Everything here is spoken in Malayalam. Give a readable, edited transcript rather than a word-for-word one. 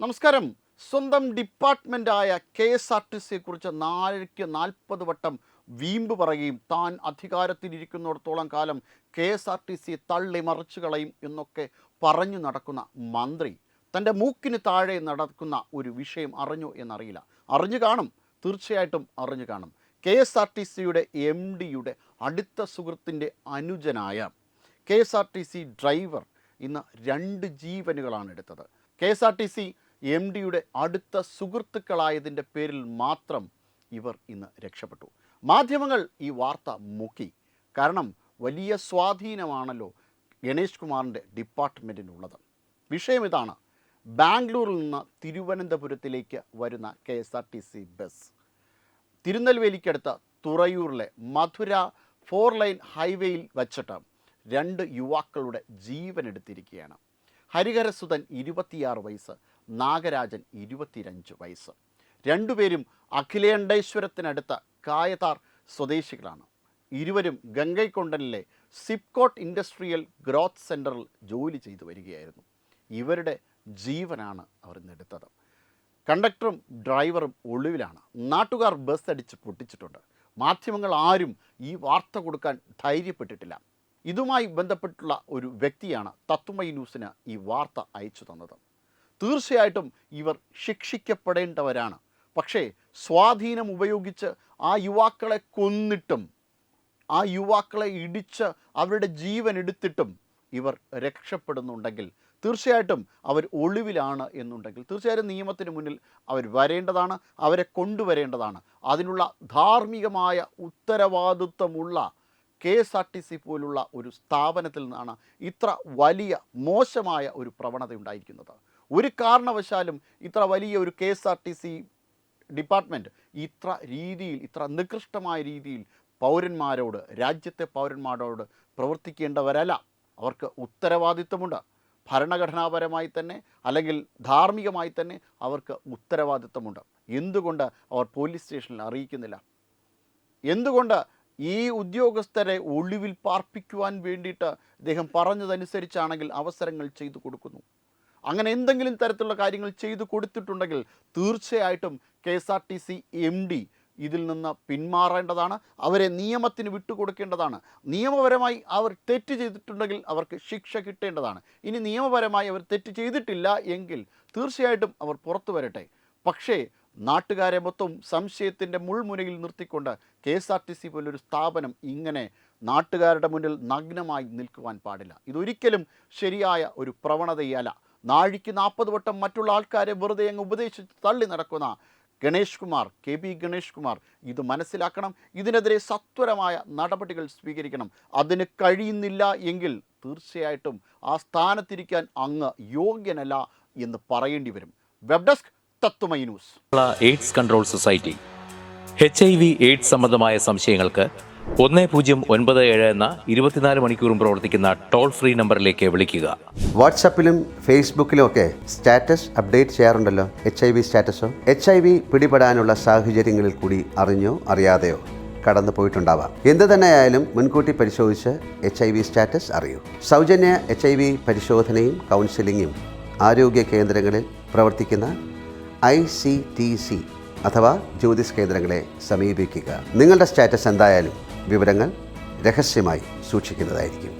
നമസ്കാരം. സ്വന്തം ഡിപ്പാർട്ട്മെൻറ്റായ KSRTCയെ കുറിച്ച് 40 വട്ടം വീമ്പ് പറയുകയും താൻ അധികാരത്തിലിരിക്കുന്നിടത്തോളം കാലം KSRTCയെ തള്ളിമറിച്ചു കളയും എന്നൊക്കെ പറഞ്ഞു നടക്കുന്ന മന്ത്രി തൻ്റെ മൂക്കിന് താഴെ നടക്കുന്ന ഒരു വിഷയം അറിഞ്ഞോ എന്നറിയില്ല. അറിഞ്ഞു കാണും, തീർച്ചയായിട്ടും അറിഞ്ഞു കാണും. KSRTCയുടെ MDയുടെ അടുത്ത സുഹൃത്തിൻ്റെ അനുജനായ KSRTC ഡ്രൈവർ ഇന്ന് 2 ജീവനുകളാണ് എടുത്തത്. KSRTC MDയുടെ അടുത്ത സുഹൃത്തുക്കളായതിൻ്റെ പേരിൽ മാത്രം ഇവർ ഇന്ന് രക്ഷപ്പെട്ടു. മാധ്യമങ്ങൾ ഈ വാർത്ത മുക്കി. കാരണം വലിയ സ്വാധീനമാണല്ലോ ഗണേഷ് കുമാറിൻ്റെ ഡിപ്പാർട്ട്മെൻറ്റിനുള്ളത്. വിഷയം ഇതാണ്: ബാംഗ്ലൂരിൽ നിന്ന് തിരുവനന്തപുരത്തിലേക്ക് വരുന്ന KSRTC ബസ് തിരുനെൽവേലിക്കടുത്ത തുറയൂരിലെ മധുര 4 ലൈൻ ഹൈവേയിൽ വച്ചിട്ട് 2 യുവാക്കളുടെ ജീവനെടുത്തിരിക്കുകയാണ്. ഹരിഹരസുധൻ 26 വയസ്സ്, നാഗരാജൻ 25 വയസ്സ്. രണ്ടുപേരും അഖിലേണ്ടേശ്വരത്തിനടുത്ത കായതാർ സ്വദേശികളാണ്. ഇരുവരും ഗംഗൈക്കൊണ്ടലിലെ സിപ്കോട്ട് ഇൻഡസ്ട്രിയൽ ഗ്രോത്ത് സെൻറ്ററിൽ ജോലി ചെയ്തു വരികയായിരുന്നു. ഇവരുടെ ജീവനാണ് അവർ ഇന്നെടുത്തത്. കണ്ടക്ടറും ഡ്രൈവറും ഒളിവിലാണ്. നാട്ടുകാർ ബസ് അടിച്ച് പൊട്ടിച്ചിട്ടുണ്ട്. മാധ്യമങ്ങൾ ആരും ഈ വാർത്ത കൊടുക്കാൻ ധൈര്യപ്പെട്ടിട്ടില്ല. ഇതുമായി ബന്ധപ്പെട്ടുള്ള ഒരു വ്യക്തിയാണ് തത്വമയി ന്യൂസിന് ഈ വാർത്ത അയച്ചു തന്നത്. തീർച്ചയായിട്ടും ഇവർ ശിക്ഷിക്കപ്പെടേണ്ടവരാണ്. പക്ഷേ സ്വാധീനം ഉപയോഗിച്ച് ആ യുവാക്കളെ കൊന്നിട്ടും ആ യുവാക്കളെ ഇടിച്ച് അവരുടെ ജീവൻ എടുത്തിട്ടും ഇവർ രക്ഷപ്പെടുന്നുണ്ടെങ്കിൽ, തീർച്ചയായിട്ടും അവർ ഒളിവിലാണ് എന്നുണ്ടെങ്കിൽ തീർച്ചയായും നിയമത്തിന് മുന്നിൽ അവർ വരേണ്ടതാണ്, അവരെ കൊണ്ടുവരേണ്ടതാണ്. അതിനുള്ള ധാർമ്മികമായ ഉത്തരവാദിത്വമുള്ള KSRTC പോലുള്ള ഒരു സ്ഥാപനത്തിൽ നിന്നാണ് ഇത്ര വലിയ മോശമായ ഒരു പ്രവണത ഉണ്ടായിരിക്കുന്നത്. ഒരു കാരണവശാലും ഇത്ര വലിയ ഒരു KSRTC ഡിപ്പാർട്ട്മെൻറ്റ് ഇത്ര നികൃഷ്ടമായ രീതിയിൽ പൗരന്മാരോട്, രാജ്യത്തെ പൗരന്മാരോട് പ്രവർത്തിക്കേണ്ടവരല്ല. അവർക്ക് ഉത്തരവാദിത്വമുണ്ട്. ഭരണഘടനാപരമായി തന്നെ അല്ലെങ്കിൽ ധാർമ്മികമായി തന്നെ അവർക്ക് ഉത്തരവാദിത്വമുണ്ട്. എന്തുകൊണ്ട് അവർ പോലീസ് സ്റ്റേഷനിൽ അറിയിക്കുന്നില്ല? എന്തുകൊണ്ട് ഈ ഉദ്യോഗസ്ഥരെ ഒളിവിൽ പാർപ്പിക്കുവാൻ വേണ്ടിയിട്ട് അദ്ദേഹം പറഞ്ഞതനുസരിച്ചാണെങ്കിൽ അവസരങ്ങൾ ചെയ്തു കൊടുക്കുന്നു? അങ്ങനെ എന്തെങ്കിലും തരത്തിലുള്ള കാര്യങ്ങൾ ചെയ്തു കൊടുത്തിട്ടുണ്ടെങ്കിൽ തീർച്ചയായിട്ടും KSRTC MD ഇതിൽ നിന്ന് പിന്മാറേണ്ടതാണ്. അവരെ നിയമത്തിന് വിട്ടുകൊടുക്കേണ്ടതാണ്. നിയമപരമായി അവർ തെറ്റ് ചെയ്തിട്ടുണ്ടെങ്കിൽ അവർക്ക് ശിക്ഷ കിട്ടേണ്ടതാണ്. ഇനി നിയമപരമായി അവർ തെറ്റ് ചെയ്തിട്ടില്ല എങ്കിൽ തീർച്ചയായിട്ടും അവർ പുറത്തു വരട്ടെ. പക്ഷേ നാട്ടുകാരെ മൊത്തം സംശയത്തിൻ്റെ മുൾമുനയിൽ നിർത്തിക്കൊണ്ട് KSRTC പോലൊരു സ്ഥാപനം ഇങ്ങനെ നാട്ടുകാരുടെ മുന്നിൽ നഗ്നമായി നിൽക്കുവാൻ പാടില്ല. ഇതൊരിക്കലും ശരിയായ ഒരു പ്രവണതയല്ല. നാഴിക്ക് 40 വട്ടം മറ്റുള്ള ആൾക്കാരെ വെറുതെ അങ്ങ് ഉപദേശിച്ച് തള്ളി നടക്കുന്ന ഗണേഷ് കുമാർ, KB ഗണേഷ് കുമാർ ഇത് മനസ്സിലാക്കണം. ഇതിനെതിരെ സത്വരമായ നടപടികൾ സ്വീകരിക്കണം. അതിന് കഴിയുന്നില്ല എങ്കിൽ തീർച്ചയായിട്ടും ആ സ്ഥാനത്തിരിക്കാൻ അങ്ങ് യോഗ്യനല്ല എന്ന് പറയേണ്ടി വരും. Web desk Tatwamayi news. AIDS control society. HIV/AIDS സംബന്ധമായ സംശയങ്ങൾക്ക് 1097 എന്ന 24 മണിക്കൂറും പ്രവർത്തിക്കുന്ന ടോൾ ഫ്രീ നമ്പറിലേക്ക് വിളിക്കുക. വാട്സാപ്പിലും ഫേസ്ബുക്കിലും ഒക്കെ സ്റ്റാറ്റസ് അപ്ഡേറ്റ് ചെയ്യാറുണ്ടല്ലോ. HIV സ്റ്റാറ്റസോ HIV പിടിപെടാനുള്ള സാഹചര്യങ്ങളിൽ കൂടി അറിഞ്ഞോ അറിയാതെയോ കടന്നു പോയിട്ടുണ്ടാവാം. എന്ത് തന്നെയായാലും മുൻകൂട്ടി പരിശോധിച്ച് HIV സ്റ്റാറ്റസ് അറിയൂ. സൗജന്യ HIV പരിശോധനയും കൗൺസിലിങ്ങും ആരോഗ്യ കേന്ദ്രങ്ങളിൽ പ്രവർത്തിക്കുന്ന ICTC അഥവാ ജ്യോതിസ് കേന്ദ്രങ്ങളെ സമീപിക്കുക. നിങ്ങളുടെ സ്റ്റാറ്റസ് എന്തായാലും വിവരങ്ങൾ രഹസ്യമായി സൂക്ഷിക്കുന്നതായിരിക്കും.